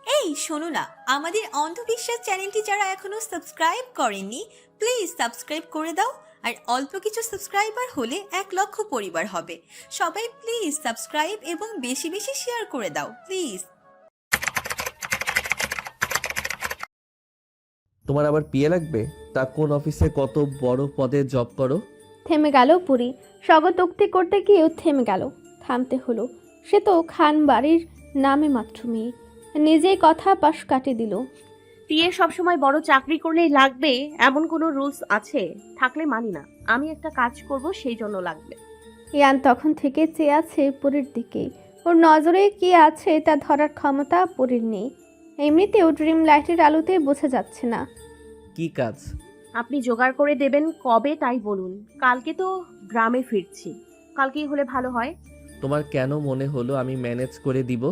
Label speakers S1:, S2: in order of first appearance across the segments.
S1: এই শোনো না, আমাদের অন্ধবিশ্বাস চ্যানেলটি যারা এখনো সাবস্ক্রাইব করেননি, প্লিজ সাবস্ক্রাইব করে দাও। আর অল্প কিছু সাবস্ক্রাইবার হলে 1 লক্ষ পরিবার হবে। সবাই প্লিজ সাবস্ক্রাইব এবং বেশি বেশি শেয়ার করে দাও প্লিজ।
S2: তোমার আবার পিএ লাগবে? তা কোন অফিসে কত বড় পদে জব করো?
S3: থেমে গেল পুরী। স্বগতোক্তি করতে গিয়েও থেমে গেল। থামতে হলো। সে তো খান বাড়ির নামে মাত্র মেয়ে। নিজেই কথা পাশ কাটিয়ে দিল।
S4: পিএ সবসময় বড় চাকরি করলেই লাগবে এমন কোনো রুলস আছে? থাকলে মানি না। আমি একটা কাজ করব, সেই জন্য লাগবে।
S3: ইয়ান তখন থেকে চেয়ে আছে পুরীর দিকে। ওর নজরে কি আছে তা ধরার ক্ষমতা পুরীর নেই। এমনিতেও ড্রিম লাইটের আলোতে বোঝা যাচ্ছে না।
S2: কি কাজ?
S4: আপনি জোগাড় করে দেবেন কবে তাই বলুন। কালকে তো গ্রামে ফিরছি, কালকেই হলে ভালো হয়।
S2: তোমার কেন মনে হলো আমি ম্যানেজ করে দিব?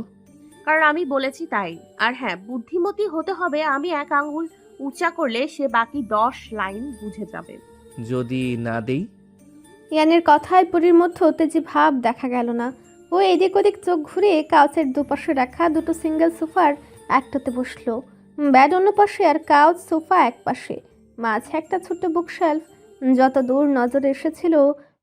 S4: কারণ আমি বলেছি তাই। আর হ্যাঁ, বুদ্ধিমতী হতে হবে। আমি এক আঙ্গুল উঁচা করলে সে বাকি 10 লাইন বুঝে যাবে।
S2: যদি না দেই?
S3: ইয়ানের কথায় পুরীর মধ্যে তেজি ভাব দেখা গেল না। ও এদিক ওদিক চোখ ঘুরিয়ে কাউচের দুপাশে রাখা দুটো সিঙ্গেল সোফার একটাতে বসলো। ব্যাড অন্য পাশে আর কাউচ সোফা এক পাশে, মাঝে একটা ছোট্ট বুকশেলফ। যত দূর নজর এসেছিল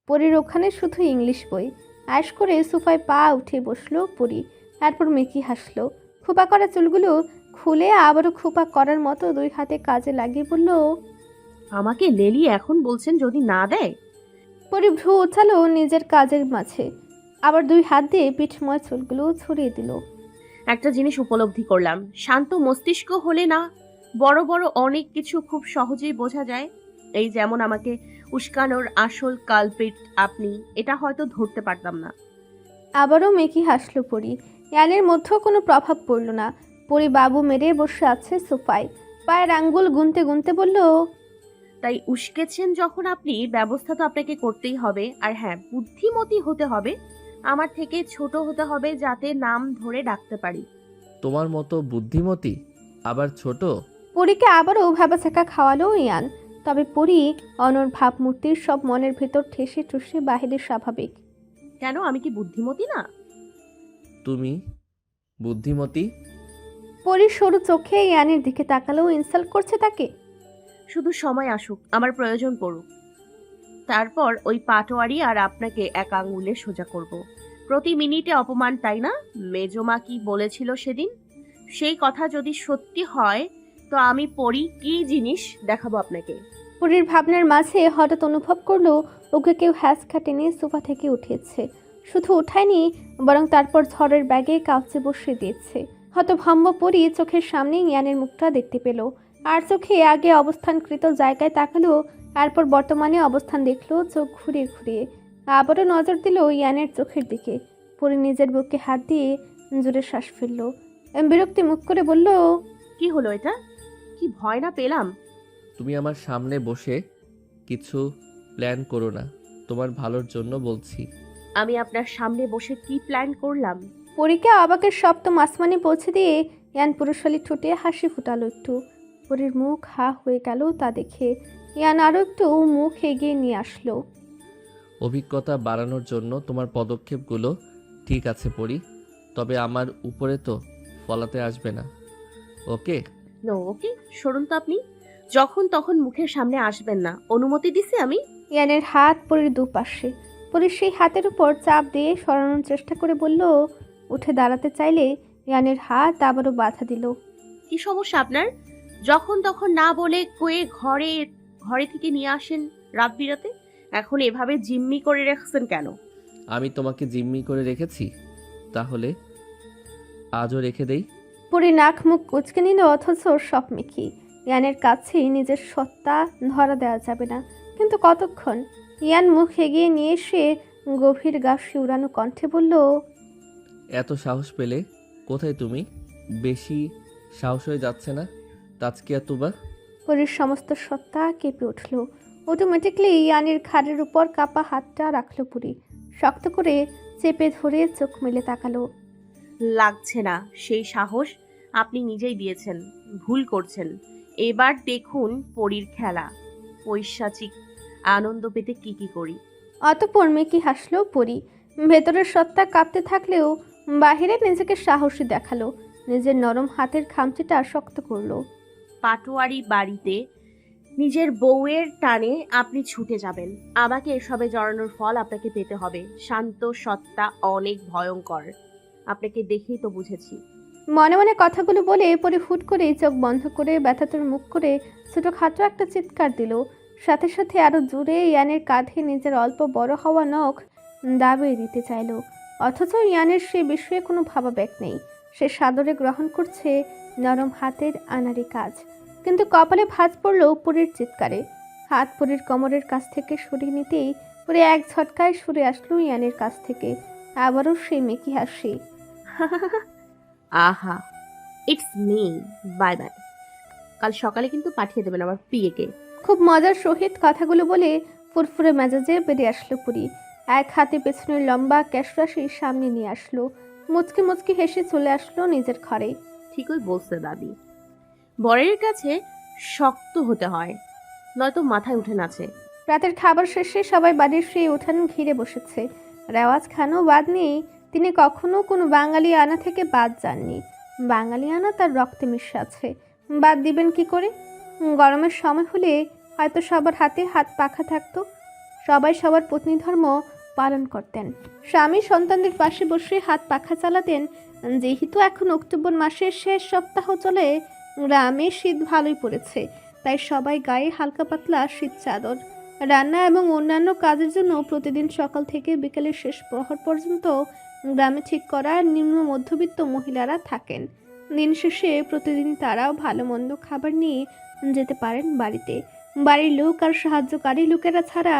S3: পরীর ওখানে শুধু ইংলিশ বই। আয়েশ করে সোফায় পা উঠে বসলো পুরী। তারপর মেকি হাসলো। খোপা করা চুলগুলো খুলে আবারও খোপা করার মতো 2 হাতে কাজে লাগিয়ে বলল,
S4: আমাকে লেলি এখন বলছেন যদি না দেয়?
S3: পরি ভ্রু উঠালো নিজের কাজের মাঝে। আবার 2 হাত দিয়ে পিঠময় চুলগুলো ছড়িয়ে দিল।
S4: একটা জিনিস উপলব্ধি করলাম, শান্ত মস্তিষ্ক হলে না বড় বড় অনেক কিছু খুব সহজেই বোঝা যায়। এই যেমন আমাকে উস্কানোর আসল কালপিট আপনি, এটা হয়তো ধরতে পারতাম না।
S3: আবারও মেকি হাসলো পরি। ইয়ানের মধ্যেও কোনো প্রভাব পড়ল না। পরি বাবু মেরে বসে আছে সোফায়, পায়ের আঙ্গুল গুনতে গুনতে বলল,
S4: তাই উস্কেছেন যখন আপনি, ব্যবস্থা তো আপনাকে করতেই হবে। আর হ্যাঁ, বুদ্ধিমতী হতে হবে। আমার থেকে ছোট হতে হবে যাতে নাম ধরে ডাকতে পারি।
S2: তোমার মতো বুদ্ধিমতী আবার ছোট?
S3: পরীকে আবারও ভাবাচাকা খাওয়ালো ইয়ান। তবে পরি অনর ভাবমূর্তির সব মনের ভেতর ঠেসে ঠুসে বাহিরে স্বাভাবিক।
S4: কেন, আমি কি বুদ্ধিমতী না?
S2: তুমি বুদ্ধিমতী?
S3: পরি সরু চোখে ইয়ানের দিকে তাকালো। ইনসাল্ট করছে তাকে?
S4: শুধু সময় আসুক, আমার প্রয়োজন পড়ুক, তারপর ওই পাটোয়ারি আর আপনাকে এক আঙ্গুলে সোজা করব। প্রতি মিনিটে অপমান, তাই না? মেজমা কি বলেছিল সেদিন, সেই কথা যদি সত্যি হয় তো আমি পড়ি কি জিনিস দেখাবো আপনাকে।
S3: পুরীর ভাবনার মাঝে হঠাৎ অনুভব করলো ওকে কেউ হ্যাঁচকা টেনে সোফা থেকে উঠিয়েছে। শুধু ওঠায়নি, বরং তারপর ঝড়ের ব্যাগে কাউচে বসিয়ে দিয়েছে। হতভম্ব পরি চোখের সামনে ইয়ানের মুখটা দেখতে পেল। আর চোখে আগে অবস্থানকৃত জায়গায় তাকালো, তারপর বর্তমানে অবস্থান দেখলো চোখ ঘুরিয়ে ঘুরিয়ে। আবারও নজর দিল ইয়ানের চোখের দিকে। পরি নিজের বুকে হাত দিয়ে জোরে শ্বাস ফেলল। বিরক্তি মুখ করে বলল,
S4: কি হলো এটা? কি ভয় না পেলাম?
S2: তুমি আমার সামনে বসে কিছু প্ল্যান করো না, তোমার ভালোর জন্য বলছি।
S4: আমি আপনার সামনে বসে কি প্ল্যান করলাম?
S3: পরীকে অবাকের সপ্তম আসমানে পৌঁছে দিয়ে ইয়ান পুরুষালী ঠোঁটে হাসি ফুটালো একটু। পরীর মুখ হা হয়ে গেল তা দেখে। ইয়ান আরও একটু মুখ এগিয়ে নিয়ে আসলো।
S2: অভিজ্ঞতা বাড়ানোর জন্য তোমার পদক্ষেপগুলো ঠিক আছে পড়ি, তবে আমার উপরে তো ফলাতে আসবে না, ওকে?
S4: নো ওকে, সরুন তো আপনি। যখন তখন মুখের সামনে আসবেন না, অনুমতি দিছি আমি।
S3: ইয়ানের হাত পরীর দুপাশে। পরীর সেই হাতের উপর চাপ দিয়ে সরানোর চেষ্টা করে বলল, উঠে দাঁড়াতে চাইলে ইয়ানের হাত আবারও বাধা দিল।
S4: কি সমস্যা আপনার? যখন তখন না বলে কয়ে ঘরে ঘরে থেকে নিয়ে আসেন রাত বিরাতে। এখন এভাবে জিম্মি করে রাখছেন কেন?
S2: আমি তোমাকে জিম্মি করে রেখেছি, তাহলে আজও রেখে দেই।
S3: পরি নাক মুখ কুচকে নিল, অথচ সব মেকি। ইয়ানের কাছেই নিজের সত্তা ধরা দেওয়া যাবে না, কিন্তু কতক্ষণ? ইয়ান মুখ এগিয়ে নিয়ে এসে গভীর গা শিউরানো কণ্ঠে বলল,
S2: এত সাহস পেলে কোথায় তুমি? বেশি সাহস হয়ে যাচ্ছে না তাজকিয়া তুবা?
S3: পরির সমস্ত সত্তা কেঁপে উঠল। অটোমেটিকলি ইয়ানের ঘাড়ের উপর কাপা হাতটা রাখল পুরি। শক্ত করে চেপে ধরে চোখ মেলে তাকালো।
S4: লাগছে না সেই সাহস, আপনি নিজেই দিয়েছেন। ভুল করছেন। এবার দেখুন পরীর খেলা, পৈশাচিক আনন্দ পেতে কি কি করি।
S3: অতঃপর মেকি হাসলো পরি। ভেতরের সত্তা কাঁপতে থাকলেও বাহিরে নিজেকে সাহসী দেখালো। নিজের নরম হাতের খামচিটা শক্ত করলো।
S4: পাটোয়ারি বাড়িতে নিজের বউয়ের টানে আপনি ছুটে যাবেন। আমাকে এসবে জড়ানোর ফল আপনাকে পেতে হবে। শান্ত সত্তা অনেক ভয়ঙ্কর, আপনাকে দেখেই তো বুঝেছি।
S3: মনে মনে কথাগুলো বলে পরে ফুট করে চোখ বন্ধ করে ব্যথাতুর মুখ করে ছোটখাটো একটা চিৎকার দিল। সাথে সাথে আরো জোরে ইয়ানের কাঁধে নিজের অল্প বড় হওয়া নখ দাবিয়ে দিতে চাইল। অথচ ইয়ানের সে বিষয়ে কোনো ভাবাবেগ নেই। সে সাদরে গ্রহণ করছে নরম হাতের আনাড়ি কাজ। কিন্তু কপালে ভাঁজ পড়ল পুরীর চিৎকারে। হাত পুরীর কোমরের কাছ থেকে সরিয়ে নিতেই পুরী এক ঝটকায় সরে আসলো ইয়ানের কাছ থেকে। আবারও সেই মেকি হাসি।
S4: আহা, ইটস মি, বাই বাই। কাল সকালে কিন্তু পাঠিয়ে দেবেন আমার পিএকে।
S3: খুব মজার সহিত কথাগুলো বলে ফুরফুরে মেজাজে বেরিয়ে আসলো পুরী। এক হাতে পেছনের লম্বা ক্যাশরাশি সামনে নিয়ে আসলো। মুচকি মুচকি হেসে চলে আসলো নিজের ঘরে।
S4: ঠিকই বলছে দাদি, বরের কাছে শক্ত হতে হয়, নয়তো মাথায় উঠে নাচে।
S3: রাতের খাবার শেষে সবাই বাড়ির সেই উঠান ঘিরে বসেছে। রেওয়াজ খানও বাদ নেই। তিনি কখনো কোনো বাঙালি আনা থেকে বাদ যাননি। বাঙালি আনা তার রক্তে মিশে আছে, বাদ দিবেন কি করে? গরমের সময় হলে হয়তো সবার হাতে হাত পাখা থাকতো। সবাই সবার পত্নী ধর্ম পালন করতেন। স্বামী সন্তানদের পাশে বসে হাত পাখা চালাতেন। যেহেতু এখন অক্টোবর মাসের শেষ সপ্তাহ চলে, গ্রামে শীত ভালোই পড়েছে, তাই সবাই গায়ে হালকা পাতলা শীত চাদর। রান্না এবং অন্যান্য কাজের জন্য প্রতিদিন সকাল থেকে বিকেলের শেষ প্রহর পর্যন্ত গ্রামে ঠিক করা নিম্ন মধ্যবিত্ত মহিলারা থাকেন। দিন শেষে প্রতিদিন তারাও ভালো মন্দ খাবার নিয়ে যেতে পারেন বাড়িতে। বাড়ির লোক আর সাহায্যকারী লোকেরা ছাড়া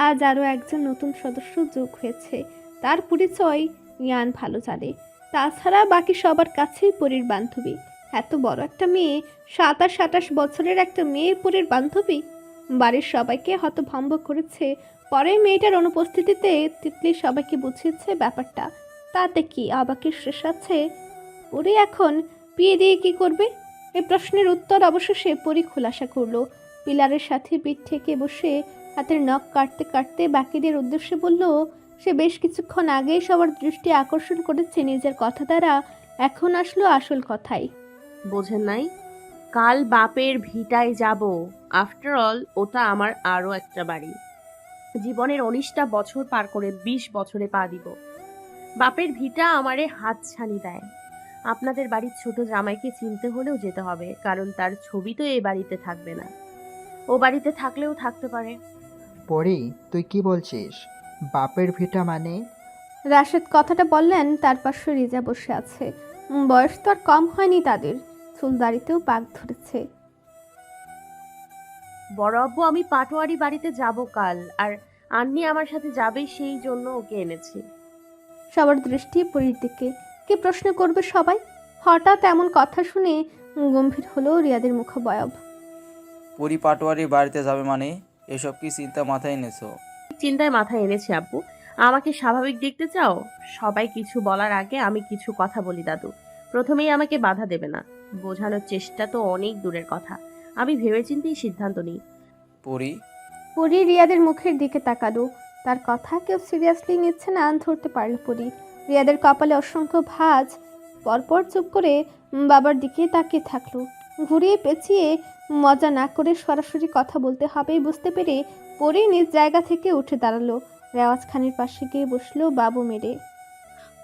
S3: আজ আরও একজন নতুন সদস্য যোগ হয়েছে। তার পরিচয় ইয়ান ভালো জানে। তাছাড়া বাকি সবার কাছেই পরীর বান্ধবী। এত বড় একটা মেয়ে, 27-28 বছরের একটা মেয়ে পরীর বান্ধবী। বাড়ির সবাইকে হতভম্ব করেছে। পরে মেয়েটার অনুপস্থিতিতে তিতলি সবাইকে বুঝিয়েছে ব্যাপারটা। তাতে কি অবাকের শেষ আছে? পরি এখন বিয়ে দিয়ে কি করবে? এই প্রশ্নের উত্তর অবশেষে পরি খোলাসা করলো। পিলারের সাথে পিঠ থেকে বসে হাতের নখ কাটতে কাটতে বাকিদের উদ্দেশ্যে বলল, সে বেশ কিছুক্ষণ আগেই সবার দৃষ্টি আকর্ষণ করেছে নিজের কথা দ্বারা। এখন আসলো আসল কথাই।
S4: বোঝেন নাই? কাল বাপের ভিটায় যাব। আফটার অল ওটা আমার আরও একটা বাড়ি। জীবনের 19টা বছর পার করে 20 বছরে পা দিব। বাপের ভিটা আমারে হাত ছানি দেয়। আপনাদের বাড়ির ছোট জামাইকে চিনতে হলেও যেতে হবে, কারণ তার ছবি তো এই বাড়িতে থাকবে না। ও বাড়িতে থাকলেও থাকতে পারে।
S5: পরি, তুই কি বলছিস? বাপের ভিটা মানে?
S3: রাশেদ কথাটা বললেন, তার পাশে রিজা বসে আছে। বয়স তো আর কম হয়নি তাদের। চুলদাড়িতেও পাক ধরেছে।
S4: বড় আব্বু, আমি পাটোয়ারি বাড়িতে যাব কাল, আর আন্নি আমার সাথে যাবে, সেই জন্য ওকে এনেছি।
S3: সবার দৃষ্টি পরীর দিকে। কি প্রশ্ন করবে সবাই? হঠাৎ এমন কথা শুনে গম্ভীর হলো রিয়াদের মুখাবয়ব।
S6: পরি পাটোয়ারি বাড়িতে যাবে মানে? এসব কি চিন্তা মাথায় এনেছো?
S4: চিন্তায় মাথায় এনেছি আব্বু। আমাকে স্বাভাবিক দেখতে চাও? সবাই কিছু বলার আগে আমি কিছু কথা বলি দাদু। প্রথমেই আমাকে বাধা দেবে না। বোঝানোর চেষ্টা তো অনেক দূরের কথা। আমি ভেবেচিন্তেই সিদ্ধান্ত নিই।
S3: পরি রিয়াদের মুখের দিকে তাকালো। তার কথা কেউ সিরিয়াসলি নিচ্ছে না ধরতে পারল পরি। রিয়াদের কপালে অসংখ্য ভাঁজ। পরপর চুপ করে বাবার দিকে তাকিয়ে থাকলো। ঘুরিয়ে পেঁচিয়ে মজা না করে সরাসরি কথা বলতে হবে বুঝতে পেরে পরি নিজ জায়গা থেকে উঠে দাঁড়ালো। রেওয়াজ খানের পাশে গিয়ে বসলো বাবু মেরে।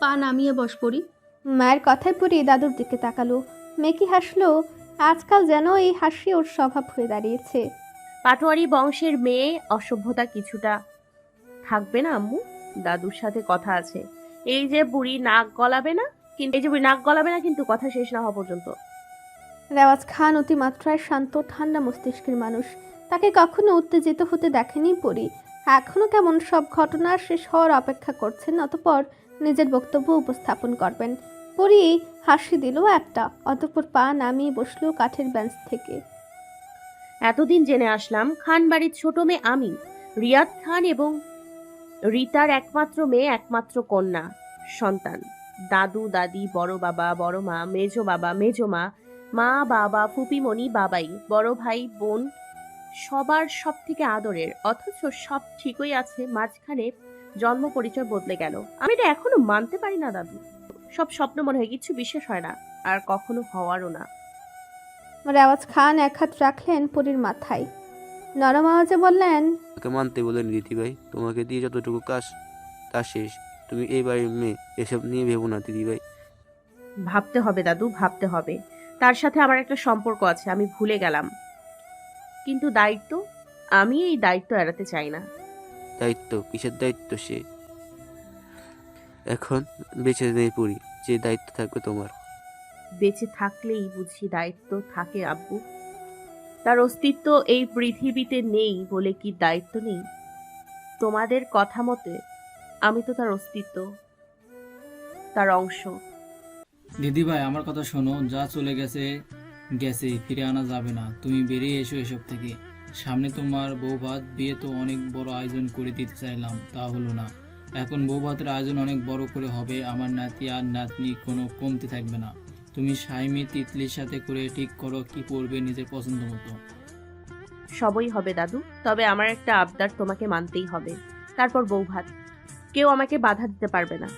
S7: পা নামিয়ে বস পড়ি।
S3: মায়ের কথায় পরি দাদুর দিকে তাকালো। মেকি হাসলো। আজকাল যেন এই হাসি ওর স্বভাব হয়ে দাঁড়িয়েছে।
S4: পাটোয়ারি বংশের মেয়ে, অসভ্যতা কিছুটা থাকবে না আম্মু? দাদুর সাথে কথা আছে। এই যে বুড়ি নাক গলাবে না, কিন্তু কথা শেষ না হওয়া পর্যন্ত।
S3: রেওয়াজ খান অতিমাত্রায় শান্ত ঠান্ডা মস্তিষ্কের মানুষ। তাকে কখনো উত্তেজিত হতে দেখেনি পরি। এখনো কেমন সব ঘটনা শেষ হওয়ার অপেক্ষা করছেন, অতঃপর নিজের বক্তব্য উপস্থাপন করবেন। পরি হাসি দিল একটা, অতঃপর পা নামিয়ে বসলো কাঠের বেঞ্চ থেকে।
S4: এতদিন জেনে আসলাম খান বাড়ির ছোট মেয়ে আমি, রিয়াদ খান, এবং রিতার একমাত্র মেয়ে, একমাত্র কন্যা সন্তান। দাদু দাদি, বড় বাবা, বড় মা, মেজো বাবা, মেজো মা, মা বাবা, ফুপিমণি, বাবাই, বড় ভাই, বোন, সবার সব থেকে আদরের। অথচ সব ঠিকই আছে, মাঝখানে জন্ম পরিচয় বদলে গেল। আমি এটা এখনো মানতে পারি না দাদু। সব স্বপ্ন মনে হয়, কিচ্ছু বিশ্বাস হয় না। আর কখনো হওয়ারও না।
S3: রেওয়াজ খান এক হাত রাখলেন পরীর মাথায়, নরম আওয়াজে বললেন,
S8: তোমাকে মানতে বলেন দিদিভাই, তোমাকে দিয়ে যতটুকু কাজ তা শেষ। তুমি এই বাড়ির মেয়ে, এসব নিয়ে ভেবো না দিদিভাই।
S4: ভাবতে হবে দাদু, ভাবতে হবে। তার সাথে আমার একটা সম্পর্ক আছে, আমি ভুলে গেলাম। কিন্তু দায়িত্ব, আমি এই দায়িত্ব এড়াতে চাই না।
S8: দায়িত্ব? কিসের দায়িত্ব সে? এখন বেঁচে নেই পড়ি, যে দায়িত্ব থাকবে তোমার।
S4: বেঁচে থাকলেই বুঝি দায়িত্ব থাকে আব্বু? তার অস্তিত্ব এই পৃথিবীতে নেই বলে কি দায়িত্ব নেই? তোমাদের কথা মতে আমি তো তার অস্তিত্ব, তার অংশ।
S9: দিদিভাই আমার কথা শোনো, যা চলে গেছে গেছেই, ফিরে আনা যাবে না। তুমি বেরিয়ে এসো এসব থেকে। সামনে তোমার বৌভাত, বিয়ে তো অনেক বড় আয়োজন করে দিতে চাইলাম, তা হলো না। এখন বৌভাতের আয়োজন অনেক বড় করে হবে, আমার নাতি আর নাতনি কোনো কমতি থাকবে না। তুমি সাইমি তিতলির সাথে করে ঠিক করো কি পড়বে নিজের পছন্দ মতো।
S4: সবই হবে দাদু, তবে আমার একটা আবদার তোমাকে মানতেই হবে। তারপর বৌভাত, কেউ আমাকে বাধা দিতে পারবে না।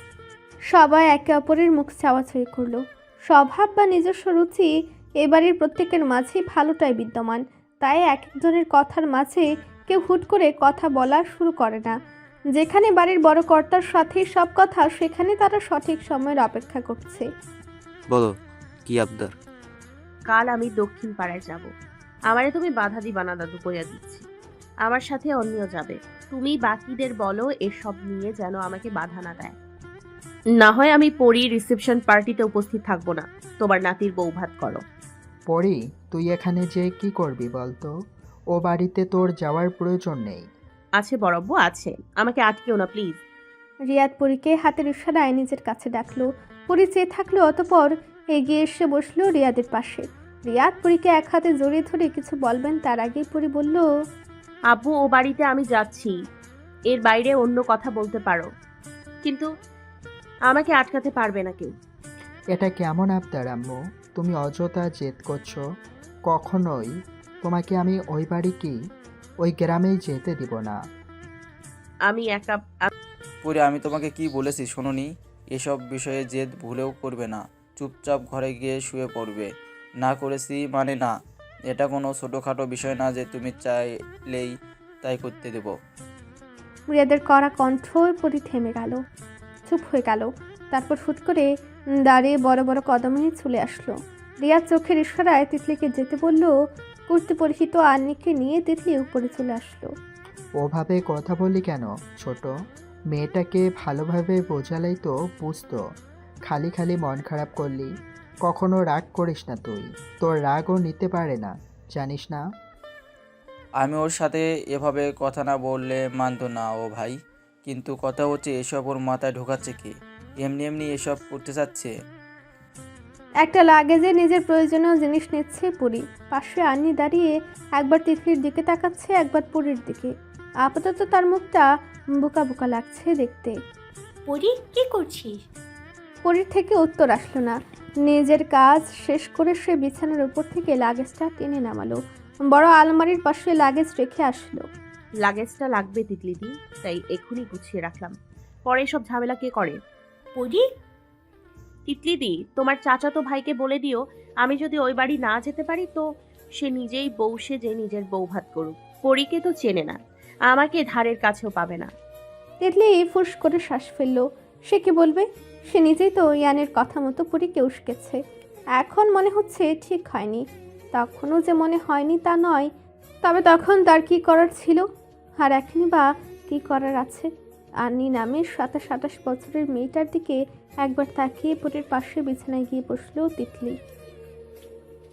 S3: সবাই একে অপরের মুখ চাওয়াচাই করলো। স্বভাব বা নিজস্ব রুচি এ বাড়ির প্রত্যেকের মাঝেই ভালোটাই বিদ্যমান, তাই এক একজনের কথার মাঝে কেউ হুট করে কথা বলা শুরু করে না। যেখানে বাড়ির বড় কর্তার সাথে সব কথা, সেখানে তারা সঠিক সময়ের অপেক্ষা করছে।
S8: বলো কি আবদার?
S4: কাল আমি দক্ষিণ পাড়ায় যাব। আমারে তুমি বাধা দিবা না দাদু, কইয়া দিচ্ছি। আমার সাথে অন্যও যাবে। তুমি বাকিদের বলো এসব নিয়ে যেন আমাকে বাধা না দেয়। না হয় আমি পরি রিসেপশন পার্টিতে উপস্থিত থাকবো না। তোমার নাতির বৌভাত করো।
S5: পরি, তুই এখানে যে কি করবি বলতো? ও বাড়িতে তোর যাওয়ার প্রয়োজন নেই।
S4: আছে বড়ব্বু, আছে। আমাকে আটকেও না প্লিজ।
S3: রিয়াদ পরীকে হাতের ইশারায় নিজের কাছে ডাকলো। পরী চেয়ে থাকলো, অতপর এগিয়ে এসে বসলো রিয়াদের পাশে। রিয়াদ পরীকে এক হাতে জড়িয়ে ধরে কিছু বলবেন তার আগেই পরী বলল,
S4: আব্বু, ও বাড়িতে আমি যাচ্ছি, এর বাইরে অন্য কথা বলতে পারো, কিন্তু আমাকে আটকাতে পারবে না কেউ।
S5: এটা কেমন আবদার আম্মু? তুমি অযথা জেদ করছো। কখনোই তোমাকে আমি ওই বাড়ি কি ওই গ্রামেই যেতে দিব না।
S4: আমি একা।
S6: পরে আমি তোমাকে কি বলেছি শোনোনি? এসব বিষয়ে জেদ ভুলেও করবে না, চুপচাপ ঘরে গিয়ে শুয়ে পড়বে। না করেছি মানে না। এটা কোনো ছোটোখাটো বিষয় না যে তুমি চাইলেই তাই করতে দেব।
S3: রিয়াদের কড়া কণ্ঠ পরী থেমে গেল, চুপ হয়ে গেল। তারপর হুট করে দাঁড়িয়ে বড় বড় কদমে চলে আসলো। রিয়াদ চোখের ইশারায় তিতলিকে যেতে বলল। কুর্তি পরিহিত আন্নিকে নিয়ে তিতলি উপরে চলে আসলো।
S5: ওভাবে কথা বলি কেন ছোট? মেয়েটাকে ভালোভাবে বোঝালেই তো বুঝতো। খালি খালি মন খারাপ করলি। কখনো রাগ করিস না তুই। তোর রাগও নিতে পারে না, জানিস না?
S6: আমি ওর সাথে এভাবে কথা না বললে মানতো না ও ভাই। কিন্তু কথা হচ্ছে এসব ওর মাথায় ঢোকাচ্ছে কি? এমনি এমনি এসব করতে চাচ্ছে?
S3: একটা লাগেজে নিজের প্রয়োজনীয় জিনিস নিচ্ছে পরী। পাশে আন্নি দাঁড়িয়ে একবার তিতলির দিকে তাকাচ্ছে, একবার পরীর দিকে। আপাতত তার মুখটা বোকা বোকা লাগছে দেখতে।
S1: পরি, কি করছিস?
S3: পরীর থেকে উত্তর আসলো না। নিজের কাজ শেষ করে সে বিছানার উপর থেকে লাগেজটা টেনে নামালো, বড় আলমারির পাশে লাগেজ রেখে আসলো।
S4: লাগেজটা লাগবে তিতলিদি, তাই এখনই গুছিয়ে রাখলাম। পরে সব ঝামেলা কে করে?
S1: পরি,
S4: তিতলিদি, তোমার চাচাতো ভাইকে বলে দিও, আমি যদি ওই বাড়ি না যেতে পারি তো সে নিজেই বউ সেজে নিজের বৌভাত করুক। পরীকে তো চেনে না, আমাকে ধারের কাছেও পাবে না।
S3: তিতলি ফুস করে শ্বাস ফেললো। সে কি বলবে? সে নিজেই তো ইয়ানের কথা মতো পরীকে উস্কেছে। এখন মনে হচ্ছে ঠিক হয়নি। তখনও যে মনে হয়নি তা নয়, তবে তখন তার কি করার ছিল, আর এখনই বা কি করার আছে? আন্নি নামে 27-28 বছরের মেয়েটার দিকে একবার তাকিয়ে পরীর পাশে বিছানায় গিয়ে বসলো তিতলি।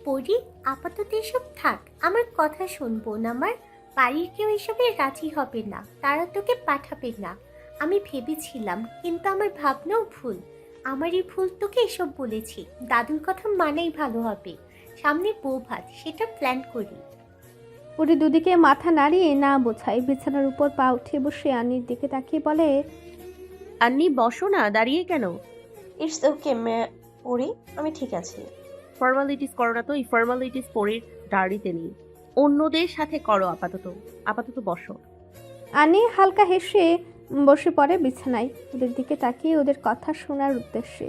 S10: পরি, আপাতত এসব থাক, আমার কথা শুনবো না। আমার বাড়ির কেউ এসবে রাজি হবে না, তারা তোকে পাঠাবে না। আমি ভেবেছিলাম, কিন্তু আমার ভাবনাও ভুল। আমারই ভুল তোকে এসব বলেছি। দাদুর কথা মানাই ভালো হবে। সামনে বৌভাত, সেটা প্ল্যান করি।
S3: পরী দুদিকে মাথা নাড়িয়ে না বোঝায় বিছানার উপর পা উঠে বসে আন্নির দিকে তাকিয়ে বলে,
S4: আন্নি বসো না, দাঁড়িয়ে কেন?
S11: ইটস ওকে পরি, আমি ঠিক আছি।
S4: ফর্মালিটিস করো না তো, এই ফর্মালিটিস পরীর ডায়েরিতে নেই। অন্যদের সাথে করো আপাতত। আপাতত বসো।
S3: আন্নি হালকা হেসে বসে পড়ে বিছানায়, ওদের দিকে তাকিয়ে ওদের কথা শোনার উদ্দেশ্যে।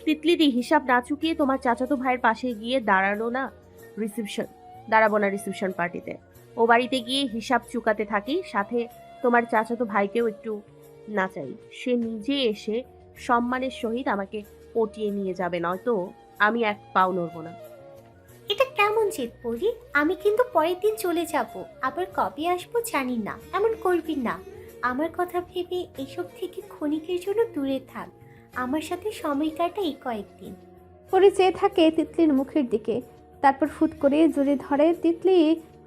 S4: তিতলিদি, হিসাব না চুকিয়ে তোমার চাচাতো ভাইয়ের পাশে গিয়ে দাঁড়াবো না রিসেপশন পার্টিতে। ও বাড়িতে গিয়ে হিসাব চুকাতে থাকি, সাথে তোমার চাচাতো ভাইকেও একটু নাচাই। সে নিজে এসে সম্মানের সহিত আমাকে পটিয়ে নিয়ে যাবে, নয়তো আমি এক পাও নড়বো না।
S10: এটা কেমন জেদ পরি? আমি কিন্তু পরের দিন চলে যাব, আবার কবে আসবো জানি না। এমন করবি না। আমার কথা ভেবে এসব থেকে ক্ষণিকের জন্য দূরে থাক। আমার সাথে সময় কাটা এই কয়েকদিন।
S3: পরি চেয়ে থাকে তিতলির মুখের দিকে, তারপর ফুট করে জোরে ধরে। তিতলি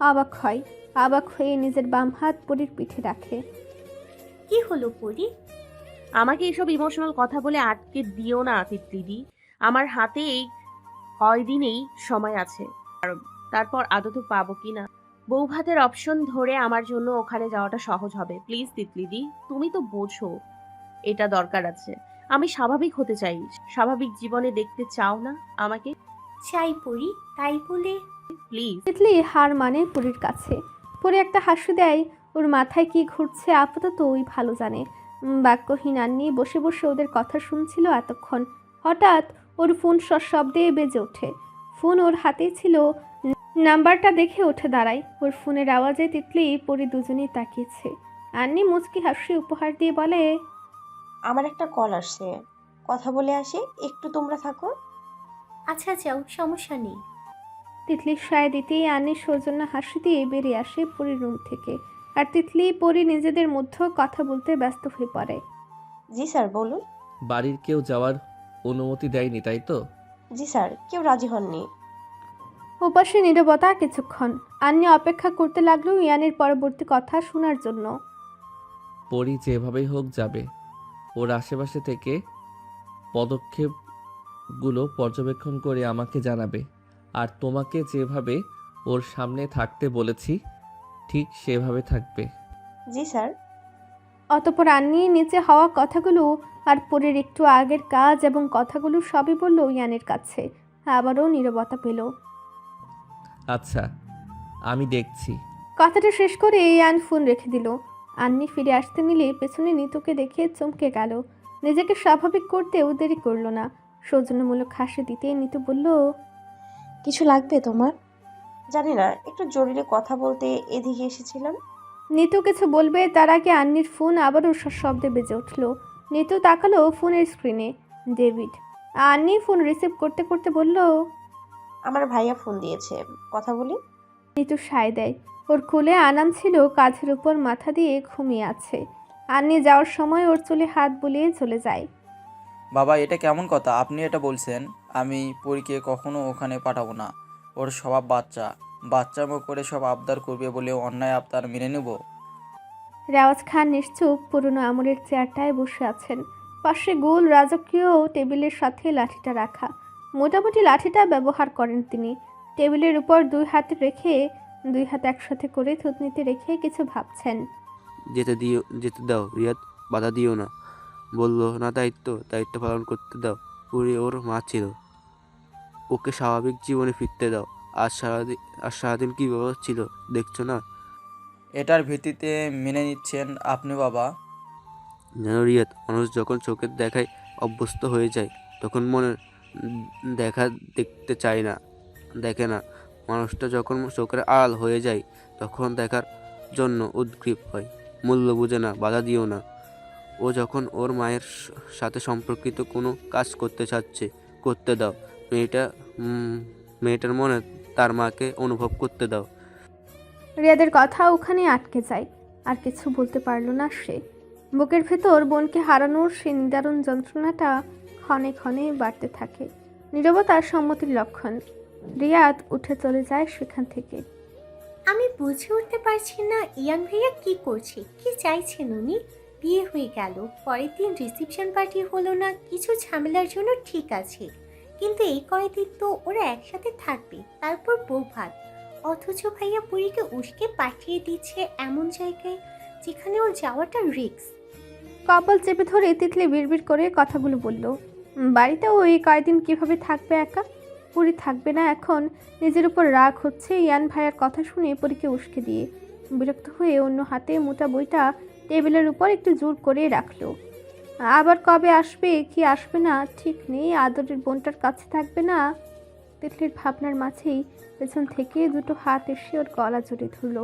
S3: অবাক হয়ে নিজের বাম হাত পরির পিঠে রাখে।
S10: কি হলো পরি?
S4: আমাকে এসব ইমোশনাল কথা বলে আটকে দিও না তিতলিদি। আমার হাতে এই কয়দিনেই সময় আছে, তারপর আদত পাবো কিনা। বউ ভাতের অপশন ধরে আমার জন্য ওখানে যাওয়াটা সহজ হবে। প্লিজ তিতলিদি, তুমি তো বোঝো এটা দরকার আছে। আমি স্বাভাবিক হতে চাই। স্বাভাবিক জীবনে দেখতে চাও না আমাকে?
S10: চাই পরি, তাই বলে
S4: প্লিজ।
S3: তিতলি হার মানে পরির কাছে। পরি একটা হাসি দেয়। ওর মাথায় কি ঘুরছে আপাতত ওই ভালো জানে। বাক্যহীন আন্নি বসে বসে ওদের কথা শুনছিল এতক্ষণ। হঠাৎ ওর ফোন সশব্দে বেজে ওঠে। ফোন ওর হাতে ছিল। নাম্বারটা দেখে উঠে দাঁড়ায়। ওর ফোনের আওয়াজে তিতলি পরি দুজনেই তাকিয়েছে। আন্নি মুচকি হাসি উপহার দিয়ে বলে,
S11: আমার একটা কল আসছে, কথা বলে আসি, একটু তোমরা থাকো।
S10: আচ্ছা যাও, সমস্যা নেই।
S3: তিতলির সায় দিতেই আন্নির সৌজন্য হাসি দিয়ে বেরিয়ে আসে পরির রুম থেকে। আর তিতলি পরি নিজেদের মধ্যে কথা বলতে ব্যস্ত হয়ে পড়ে।
S11: জি স্যার, বলুন।
S2: বাড়ির কেউ যাওয়ার অনুমতি দেয়নি, তাই তো?
S11: জি স্যার, কেউ রাজি হননি।
S3: ওপাশে নীরবতা কিছুক্ষণ। আন্নি অপেক্ষা করতে লাগলো ইয়ানের পরবর্তী কথা শোনার জন্য।
S2: পরি যেভাবেই হোক যাবে। ওর আশেপাশে থেকে পদক্ষেপগুলো পর্যবেক্ষণ করে আমাকে জানাবে। আর তোমাকে যেভাবে ওর সামনে থাকতে বলেছি ঠিক সেভাবে থাকবে।
S11: জি স্যার।
S3: অতঃপর আন্নি নিচে হওয়া কথাগুলো আর পরের একটু আগের কাজ এবং কথাগুলো সবই বলল ইয়ানের কাছে। আবারও নীরবতা পেল।
S2: আচ্ছা, আমি দেখছি।
S3: কথাটা শেষ করে ইয়ান ফোন রেখে দিল। আন্নি ফিরে আসতে নিলে পেছনে নিতুকে দেখে চমকে গেল। নিজেকে স্বাভাবিক করতেও দেরি করলো না। সৌজন্যমূলক হাসি দিতে নিতু বলল,
S11: কিছু লাগবে তোমার? জানি না, একটু জরুরি কথা বলতে এদিকে এসেছিলাম।
S3: নিতু কিছু বলবে তার আগে আন্নির ফোন আবারও শব্দে বেজে উঠল। নিতু তাকালো ফোনের স্ক্রিনে। ডেভিড। আন্নি ফোন রিসিভ করতে করতে বলল,
S11: আমার ভাইয়া ফোন দিয়েছে, কথা বলি।
S3: নিতু সায় দেয়। ওর কোলে আনান ছিল, কাঁধের উপর মাথা দিয়ে ঘুমিয়ে আছে। আন্নি যাওয়ার সময় ওর চুলে হাত বুলিয়ে চলে যায়।
S6: বাবা, এটা কেমন কথা আপনি এটা বলছেন? আমি পরীকে কখনো ওখানে পাঠাবো না। ওর স্বভাব বাচ্চামো করে সব আবদার করবে বলেও অন্যায় আবদার মেনে নেব?
S3: রেওয়াজ খান নিশ্চুপ পুরনো আমলের চেয়ারটায় বসে আছেন। পাশে গোল রাজকীয় টেবিলের সাথে লাঠিটা রাখা। মোটামুটি লাঠিটা ব্যবহার করেন তিনি। টেবিলের উপর দুই হাত একসাথে করে থুতনিতে রেখে কিছু ভাবছেন।
S8: যেতে দাও রিয়াদ, বাধা দিও না। বললো না দায়িত্ব পালন করতে দাও। পুরি ওর মা ছিল, ওকে স্বাভাবিক জীবনে ফিরতে দাও। আজ সারাদিন কী ব্যবহার ছিল দেখছো না?
S6: এটার ভিত্তিতে মেনে নিচ্ছেন আপনি বাবা?
S8: যেন রিয়াদ, মানুষ যখন চোখের দেখায় অভ্যস্ত হয়ে যায় তখন মনের দেখা দেখতে চায় না, দেখে না। মানুষটা যখন চোখের আড়াল হয়ে যায় তখন দেখার জন্য উদ্গ্রীব হয়। মূল্য বুঝে না, বাধা দিও না। ও যখন ওর মায়ের সাথে সম্পর্কিত কোনো কাজ করতে চাচ্ছে, করতে দাও। মেয়েটার মনে তার মাকে অনুভব করতে দাও।
S3: রিয়াদের কথা ওখানে আটকে যায়। আর কিছু বলতে পারল না সে। বুকের ভেতর বোনকে হারানোর সে নিদারুণ যন্ত্রণাটা ক্ষণে ক্ষণে বাড়তে থাকে। নীরবতার সম্মতির লক্ষণ। রিয়াদ উঠে চলে যায় সেখান থেকে।
S10: আমি বুঝে উঠতে পারছি না ইয়ান ভাইয়া কি করছে, কি চাইছেন উনি। বিয়ে হয়ে গেল, পরের দিন রিসেপশন পার্টি হলো না, কিছু ঝামেলার জন্য ঠিক আছে, কিন্তু এই কয়েকদিন তো ওরা একসাথে থাকবে, তারপর বউ ভাত। অথচ ভাইয়া পুরীকে উস্কে পাঠিয়ে দিচ্ছে এমন জায়গায় যেখানে ওর যাওয়াটা রিস্ক।
S3: কপাল চেপে ধরে তিতলি বিড়বিড় করে কথাগুলো বলল। বাড়িতে ওই কয়েকদিন কিভাবে থাকবে একা? পুরী থাকবে না এখন। নিজের উপর রাগ হচ্ছে ইয়ান ভাইয়ার কথা শুনে পরীকে উস্কে দিয়ে। বিরক্ত হয়ে অন্য হাতে মোটা বইটা টেবিলের উপর একটু জোর করে রাখলো। আবার কবে আসবে কি আসবে না ঠিক নেই, আদরের বোনটার কাছে থাকবে না। তিতলির ভাবনার মাঝেই পেছন থেকে দুটো হাত এসে ওর গলা জড়িয়ে ধরলো,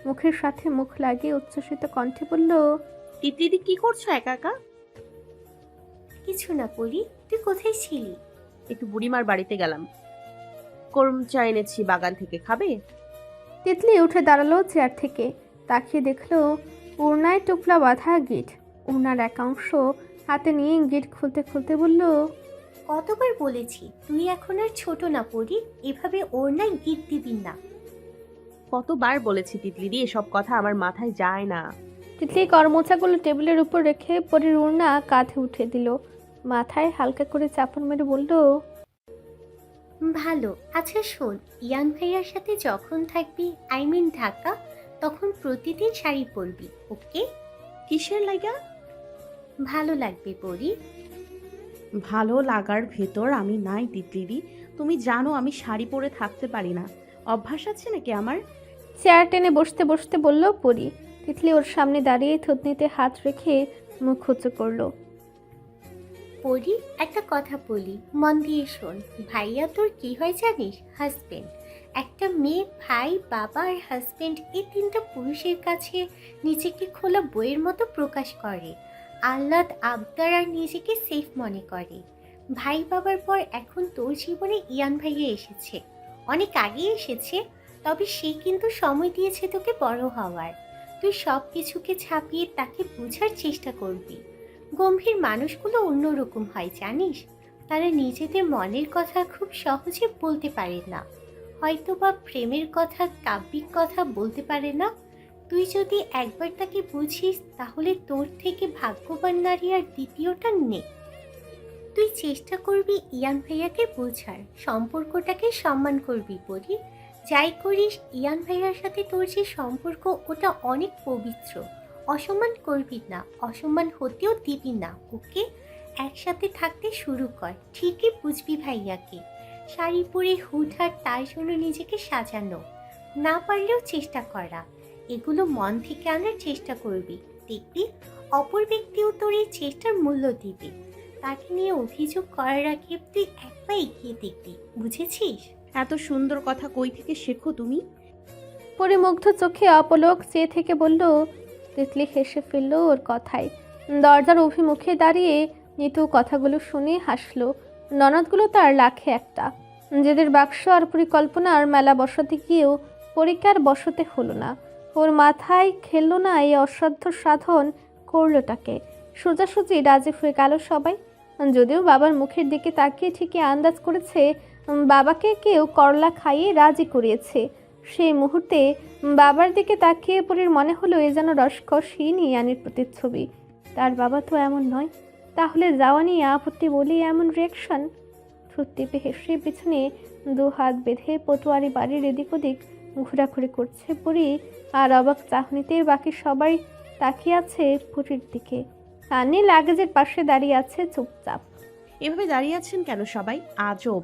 S3: মুখের সাথে মুখ লাগিয়ে উচ্ছ্বসিত কণ্ঠে বলল,
S4: তিতলিদি কি করছো একা একা?
S10: কিছু না পরি, তুই কোথায় ছিলি?
S4: একটু বুড়িমার বাড়িতে গেলাম, করম চা এনেছি বাগান থেকে, খাবে?
S3: তিতলি উঠে দাঁড়ালো চেয়ার থেকে, তাকিয়ে দেখলো ওড়নায় টুপলা বাঁধা গিট। ওড়নার এক অংশ হাতে নিয়ে গিট খুলতে খুলতে বলল,
S10: কতবার বলেছি তুই এখন আর ছোট না পরি, এভাবে ওর নাই গিট দিবি না।
S4: কতবার বলেছি তিতলিদি, এসব কথা আমার মাথায় যায় না।
S3: তিতলি করমোচাগুলো টেবিলের উপর রেখে পরির ওড়না কাঁধে উঠে দিল, মাথায় হালকা করে চাপড় মেরে বলল,
S10: ভালো। আচ্ছা শোন, ইয়ান ভাইয়ার সাথে যখন থাকবি, আই মিন ঢাকা, তখন প্রতিদিন শাড়ি পরবি, ওকে?
S4: কিসের লাগা?
S10: ভালো লাগবে পরি।
S4: ভালো লাগার ভেতর আমি নাই তিতলিদি, তুমি জানো আমি শাড়ি পরে থাকতে পারি না, অভ্যাস আছে নাকি আমার?
S3: চেয়ার টেনে বসতে বসতে বলল পরি। তিতলি ওর সামনে দাঁড়িয়ে থুতনিতে হাত রেখে মুখ উঁচু করলো।
S10: পরি, একটা কথা বলি, মন দিয়ে শোন। ভাইয়া তোর কি হয় জানিস? হাজবেন্ড। একটা মেয়ে ভাই, বাবা আর হাজবেন্ড, এই তিনটা পুরুষের কাছে নিজেকে খোলা বইয়ের মতো প্রকাশ করে, আহ্লাদ আবদার আর নিজেকে সেফ মনে করে। ভাই বাবার পর এখন তোর জীবনে ইয়ান ভাইয়া এসেছে, অনেক আগে এসেছে, তবে সে কিন্তু সময় দিয়েছে তোকে বড় হওয়ার। তুই সব কিছুকে ছাপিয়ে তাকে বোঝার চেষ্টা করবি। গম্ভীর মানুষগুলো অন্যরকম হয় জানিস, তারা নিজেদের মনের কথা খুব সহজে বলতে পারে না, হয়তো বা প্রেমের কথা, কাব্যিক কথা বলতে পারে না। তুই যদি একবার তাকে বুঝিস, তাহলে তোর থেকে ভাগ্যবান নারী আর দ্বিতীয়টা নেই। তুই চেষ্টা করবি ইয়ান ভাইয়াকে বোঝার, সম্পর্কটাকে সম্মান করবি পরি। যাই করিস, ইয়ান ভাইয়ার সাথে তোর যে সম্পর্ক, ওটা অনেক পবিত্র। অসম্মান করবি না, অসম্মান হতেও দিবি না, ওকে? একসাথে থাকতে শুরু কর, ঠিকই বুঝবি ভাইয়াকে। শাড়ি পরে হুটহাট তার জন্য নিজেকে সাজানো, না পারলেও চেষ্টা করা, এগুলো মন থেকে আনার চেষ্টা করবি। দেখবি অপর ব্যক্তিও তোর এই চেষ্টার মূল্য দিবে। তাকে নিয়ে অভিযোগ করার আগে তুই একবার এগিয়ে দেখবি, বুঝেছিস?
S4: এত সুন্দর কথা কই থেকে শেখো তুমি?
S3: পরিমুগ্ধ চোখে অপলক চেয়ে থেকে বলল। তিতলি হেসে ফেলল ওর কথায়, দরজার অভিমুখে দাঁড়িয়ে নিতু কথাগুলো শুনে হাসলো। ননদগুলো তার লাখে একটা, নিজেদের বাক্স আর পরিকল্পনার মেলা বসাতে গিয়েও পরীক্ষার বসতে হলো না। ওর মাথায় খেললো না এই অসাধ্য সাধন করলোটাকে। সোজাসুজি রাজি হয়ে গেল সবাই। যদিও বাবার মুখের দিকে তাকিয়ে ঠিকই আন্দাজ করেছে বাবাকে কেউ করলা খাইয়ে রাজি করিয়েছে। সেই মুহূর্তে বাবার দিকে তাকিয়ে পরির মনে হলো এ যেন রসকসহীন ইয়ানের প্রতিচ্ছবি। তার বাবা তো এমন নয়, তাহলে যাওয়া নিয়ে আপত্তি বলেই এমন রিয়াকশন। ঠোঁট টিপে হেসে পিছনে দু হাত বেঁধে পটোয়ারি বাড়ির এদিক ওদিক ঘোরাঘুরি করছে পরি, আর অবাক চাহনিতে বাকি সবাই তাকিয়ে আছে পরির দিকে। আনি লাগেজের পাশে দাঁড়িয়ে আছে চুপচাপ।
S4: এভাবে দাঁড়িয়ে আছেন কেন সবাই? আজব।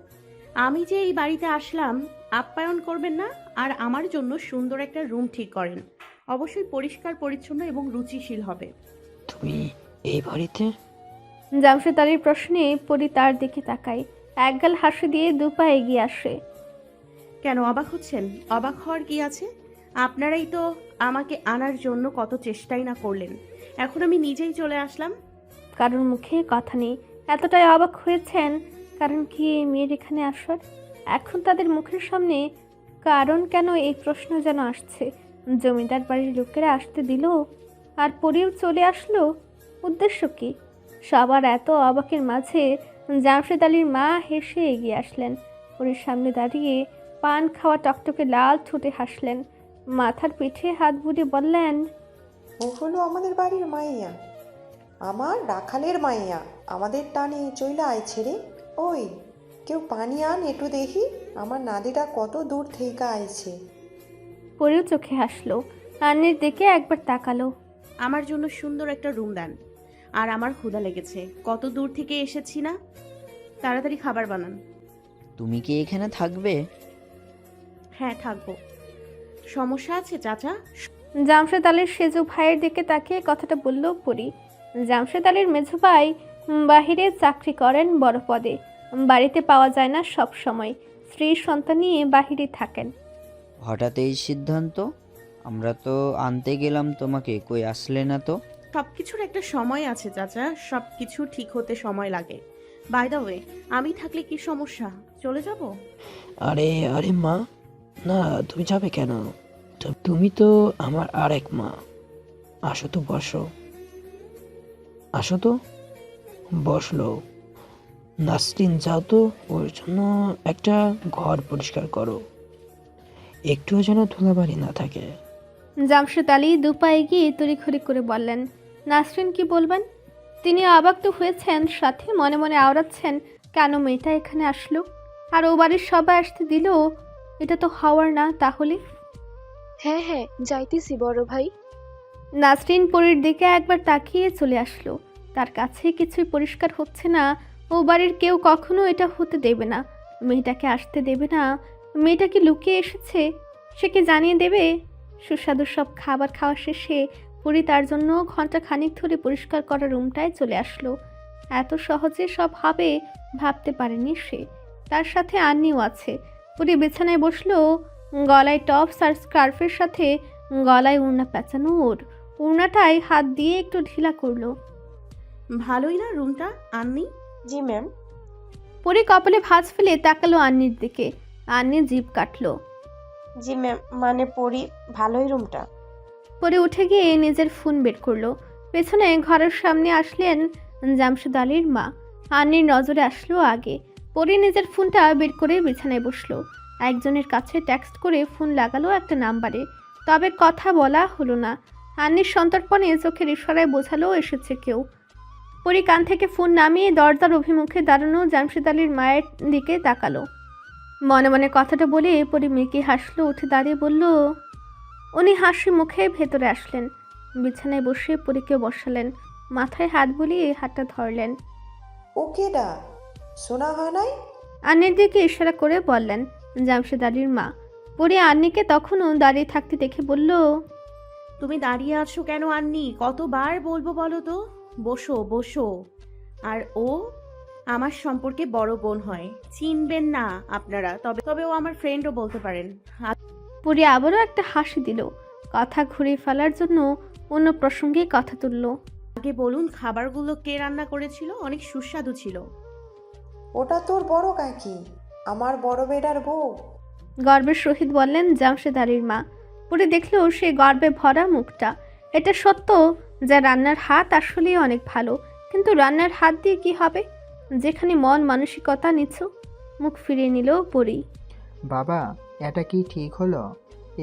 S4: আমি যে এই বাড়িতে আসলাম, আপ্যায়ন করবেন না আর আমার জন্য সুন্দর একটা রুম ঠিক করেন, অবশ্যই পরিষ্কার পরিচ্ছন্ন এবং রুচিশীল হবে।
S12: তুমি এই বাড়িতে?
S3: জামশেদ আলীর প্রশ্নে পরি তার দিকে তাকায়, একগাল হাসি দিয়ে দু পা এগিয়ে আসে।
S4: কেন অবাক হচ্ছেন? অবাক হওয়ার কি আছে? আপনারাই তো আমাকে আনার জন্য কত চেষ্টাই না করলেন, এখন আমি নিজেই চলে আসলাম।
S3: কারোর মুখে কথা নেই। এতটাই অবাক হয়েছেন কারণ কি এই মেয়ের এখানে আসার? এখন তাদের মুখের সামনে কারণ কেন এই প্রশ্ন যেন আসছে। জমিদার বাড়ির লোকেরা আসতে দিল আর পরেও চলে আসলো, উদ্দেশ্য কি? সবার এত অবাকের মাঝে জামশেদ আলীর মা হেসে এগিয়ে আসলেন, পরীর সামনে দাঁড়িয়ে পান খাওয়া টকটকে লাল ঠোঁটে হাসলেন, মাথার পিঠে হাত বুলিয়ে বললেন,
S13: ও হলো আমাদের বাড়ির মাইয়া, আমার রাখালের মাইয়া, আমাদের টানে চইলা আইছে রে। ওই কেউ পানি আন একটু দেখি, আমার নাদিটা কত দূর থেকে আইছে।
S3: পরেও চোখে হাসলো, আন্নের দিকে একবার তাকালো।
S4: আমার জন্য সুন্দর একটা রুম দেন, আর আমার ক্ষুধা লেগেছে, কত দূর থেকে এসেছি না, তাড়াতাড়ি খাবার বানান।
S12: তুমি কি এখানে থাকবে?
S4: হ্যাঁ থাকবো। সমস্যা আছে চাচা?
S3: জামশেদ আলীর সেজু ভাইয়ের দিকে তাকিয়ে কথাটা বলল পরি। জামশেদ আলীর মেঝো ভাই বাহিরে চাকরি করেন বড় পদে, বাড়িতে পাওয়া যায় না সব সময়, স্ত্রী সন্তান নিয়ে বাহিরে থাকেন।
S12: হঠাৎ এই সিদ্ধান্ত? আমরা তো আনতে গেলাম তোমাকে, কই আসলে না তো?
S4: সবকিছুর একটা সময় আছে চাচা, সবকিছু ঠিক হতে সময় লাগে। বাই দ্য ওয়ে, আমি থাকলে কি সমস্যা? চলে যাব?
S12: আরে আরে মা, না তুমি যাবে কেন? তুমি তো আমার আরেক মা। আসো তো, বসো। আসো তো, বসলো। নাসরিন, যাও তো ওর জন্য একটা ঘর পরিষ্কার করো, একটুও যেন ধুলাবাড়ি না থাকে।
S3: জামশেদ আলী দুপায়ে গিয়ে তড়িঘড়ি করে বললেন। নাসরিন কি বলবেন? তিনি অবাক তো হয়েছেন, সাথে মনে মনে আওড়াচ্ছেন কেন মেয়েটা এখানে আসলো, আর ও বাড়ির সবাই আসতে দিল? এটা তো হওয়ার না তাহলে।
S7: হ্যাঁ হ্যাঁ, যাইতেছি বড় ভাই।
S3: নাসরিন পরীর দিকে একবার তাকিয়ে চলে আসলো। তার কাছে কিছুই পরিষ্কার হচ্ছে না। ও বাড়ির কেউ কখনো এটা হতে দেবে না, মেয়েটাকে আসতে দেবে না। মেয়েটাকে লুকিয়ে এসেছে, সে কি জানিয়ে দেবে? সুস্বাদু সব খাবার খাওয়া শেষে পরি তার জন্য ঘন্টা খানিক ধরে পরিষ্কার করা রুমটায় চলে আসলো। এত সহজে সব হবে ভাবতে পারেনি সে। তার সাথে আন্নিও আছে। পরি বিছানায় বসলো, গলায় টপস আর স্কার্ফের সাথে গলায় উড়না পেঁচানো ওর। উড়নাটায় হাত দিয়ে একটু ঢিলা করলো।
S4: ভালোই না রুমটা আন্নি?
S11: জি ম্যাম।
S3: পরি কপালে ভাঁজ ফেলে তাকালো আন্নির দিকে। আন্নি জিভ কাটলো।
S11: জি ম্যাম, মানে পড়ি ভালোই রুমটা।
S3: পরে উঠে গিয়ে নিজের ফোন বের করলো। পেছনে ঘরের সামনে আসলেন জামশেদ আলীর মা। আন্নির নজরে আসলো আগে। পরে নিজের ফোনটা বের করে বিছানায় বসলো। একজনের কাছে টেক্সট করে ফোন লাগালো একটা নাম্বারে, তবে কথা বলা হলো না। আন্নির সন্তর্পণে চোখের ইশারায় বোঝালো এসেছে কেউ। পরি কান থেকে ফোন নামিয়ে দরজার অভিমুখে দাঁড়ানো জামশেদ আলীর মায়ের দিকে তাকালো। মনে মনে কথাটা বলে পরি মেয়েকে হাসলো, উঠে দাঁড়িয়ে বলল। উনি হাসি মুখে ভেতরে আসলেন, বিছানায় বসে পরীকে বসালেন, মাথায় হাত বুলিয়ে হাতটা ধরলেন।
S13: ওকে ডা শোনা হয় নাই?
S3: আন্নির দিকে ইশারা করে বললেন জামশেদ আলীর মা। পরি আন্নিকে তখনও দাঁড়িয়ে থাকতে দেখে বলল।
S4: তুমি দাঁড়িয়ে আছো কেন আন্নি? কতবার বলবো বলো তো? বসো বসো। আর ও আমার সম্পর্কে বড় বোন হয়, চিনবেন না আপনারা, তবে তবে ও আমার ফ্রেন্ডও বলতে পারেন।
S3: পরি আবারও একটা হাসি দিল, কথা ঘুরিয়ে ফেলার জন্য অন্য প্রসঙ্গে কথা তুলল।
S4: আগে বলুন, খাবারগুলো কে রান্না করেছিল? অনেক সুস্বাদু ছিল।
S13: ওটা তোর বড় কাকি, আমার বড় বেটার বউ।
S3: গর্বের সহিত বললেন জামশেদ আলীর মা। পরে দেখলো সে গর্বে ভরা মুখটা। এটা সত্য যে রান্নার হাত আসলেই অনেক ভালো, কিন্তু রান্নার হাত দিয়ে কি হবে যেখানে মন মানসিকতা নিচ্ছ? মুখ ফিরিয়ে নিল পরি।
S5: বাবা, এটা কি ঠিক হলো?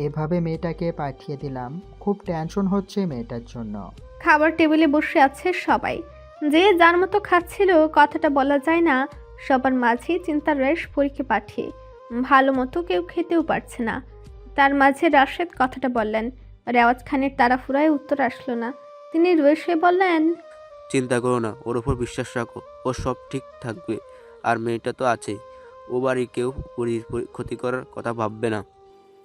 S5: এভাবে মেয়েটাকে পাঠিয়ে দিলাম, খুব টেনশন হচ্ছে মেয়েটার জন্য।
S3: খাবার টেবিলে বসে আছে সবাই, যে যার মতো খাচ্ছিল, কথাটা বলা যায় না। সবার মাঝে চিন্তার রেশ পরীকে পাঠিয়ে ভালো মতো কেউ খেতেও পারছে না। তার মাঝে রাশেদ কথাটা বললেন। রেওয়াজ খানের তাড়াফুড়ায় উত্তর আসলো না। তিনি রয়েছে বললেন।
S8: চিন্তা করো না, ওর ওপর বিশ্বাস রাখো, ও সব ঠিক থাকবে। আর মেয়েটা তো আছেই, ও বাড়ি কেউ পরীর ক্ষতি করার কথা ভাববে না।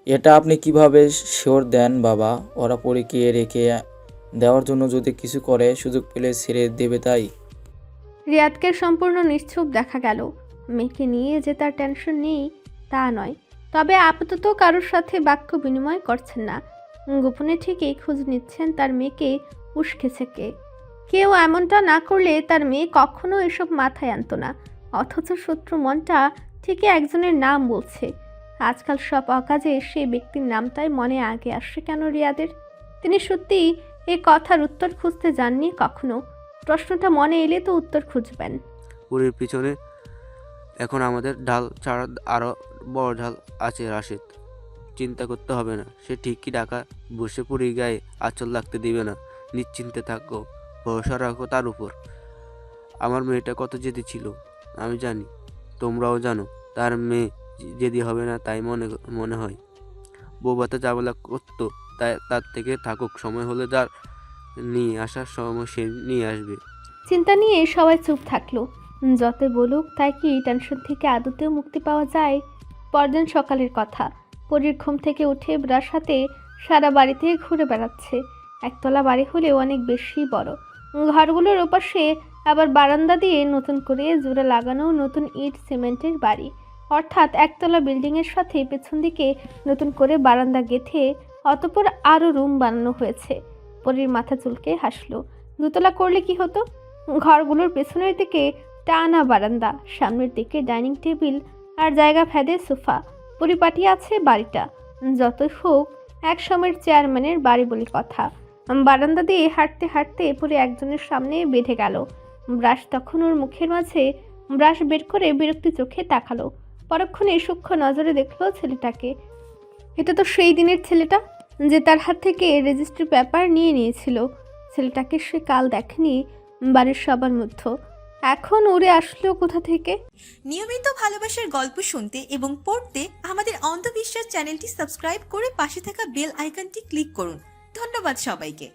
S6: এটা আপনি কিভাবে শিওর দেন বাবা? ওরা পরীকে রেখে দেওয়ার জন্য যদি কিছু করে, সুযোগ পেলে ছেড়ে দেবে তাই?
S3: রিয়াদকে সম্পূর্ণ নিশ্চুপ দেখা গেল। মেয়েকে নিয়ে যে তার টেনশন নেই তা নয়, তবে আপাতত কারোর সাথে বাক্য বিনিময় করছেন না। গোপনে ঠিকই খোঁজ নিচ্ছেন তার মেয়েকে উস্কেছে কে। কেউ এমনটা না করলে তার মেয়ে কখনো এসব মাথায় আনতো না, অথচ শত্রু মনটা ঠিকই একজনের নাম বলছে। আজকাল সব অকাজে সেই ব্যক্তির নামটাই মনে আগে আসে কেন রিয়াদের? তিনি সত্যি এই কথার উত্তর খুঁজতে যাননি কখনো। প্রশ্নটা মনে এলে তো উত্তর খুঁজবেন।
S8: পুরীর পিছনে এখন আমাদের ঢাল ছাড়া আরও বড় ঢাল আছে রাশেদ, চিন্তা করতে হবে না। সে ঠিকই ঢাকা বসে পুরীর গায়ে আঁচল লাগতে দিবে না। নিশ্চিন্তে থাকো, ভরসা রাখো তার উপর। আমার মেয়েটা কত জেদি ছিল আমি জানি, তোমরাও জানো। তার মেয়ে জেদি হবে না তাই মনে হয়। বউভাতে যাবলা করতো, তাই তার থেকে থাকুক, সময় হলে যার নিয়ে আসার সময় সে নিয়ে আসবে।
S3: চিন্তা নিয়ে সবাই চুপ থাকলো। যতই বলুক তাই কি টেনশন থেকে আদতেও মুক্তি পাওয়া যায়? পরদিন সকালের কথা। পরীর ঘুম থেকে উঠে ব্রাশ হাতে সারা বাড়িতে ঘুরে বেড়াচ্ছে। একতলা বাড়ি হলেও অনেক বেশি বড়। ঘরগুলোর ওপাশে আবার বারান্দা দিয়ে নতুন করে জোড়া লাগানো নতুন ইট সিমেন্টের বাড়ি, অর্থাৎ একতলা বিল্ডিংয়ের সাথে পেছন দিকে নতুন করে বারান্দা গেঁথে অতঃপর আরও রুম বানানো হয়েছে। পরীর মাথা চুলকে হাসলো। দোতলা করলে কি হতো? ঘরগুলোর পেছনের দিকে টানা বারান্দা, সামনের দিকে ডাইনিং টেবিল আর জায়গা ভেদে সোফা। পরিপাটি আছে বাড়িটা। যতই হোক এক সময়ের চেয়ারম্যানের বাড়ি বলে কথা। বারান্দা দিয়ে হাঁটতে হাঁটতে পরে একজনের সামনে বেঁধে গেল। ব্রাশ তখন ওর মুখের মাঝে, ব্রাশ বের করে বিরক্তি চোখে তাকালো। পরক্ষণে সূক্ষ্ম নজরে দেখলো ছেলেটাকে। এটা তো সেই দিনের ছেলেটা যে তার হাত থেকে রেজিস্ট্রি পেপার নিয়ে নিয়েছিল। ছেলেটাকে সে কাল দেখেনি বাড়ির সবার মধ্যে, এখন উড়ে আসলো কোথা থেকে?
S1: নিয়মিত ভালোবাসার গল্প শুনতে এবং পড়তে আমাদের অন্ধবিশ্বাস চ্যানেলটি সাবস্ক্রাইব করে পাশে থাকা বেল আইকনটি ক্লিক করুন। ধন্যবাদ সবাইকে।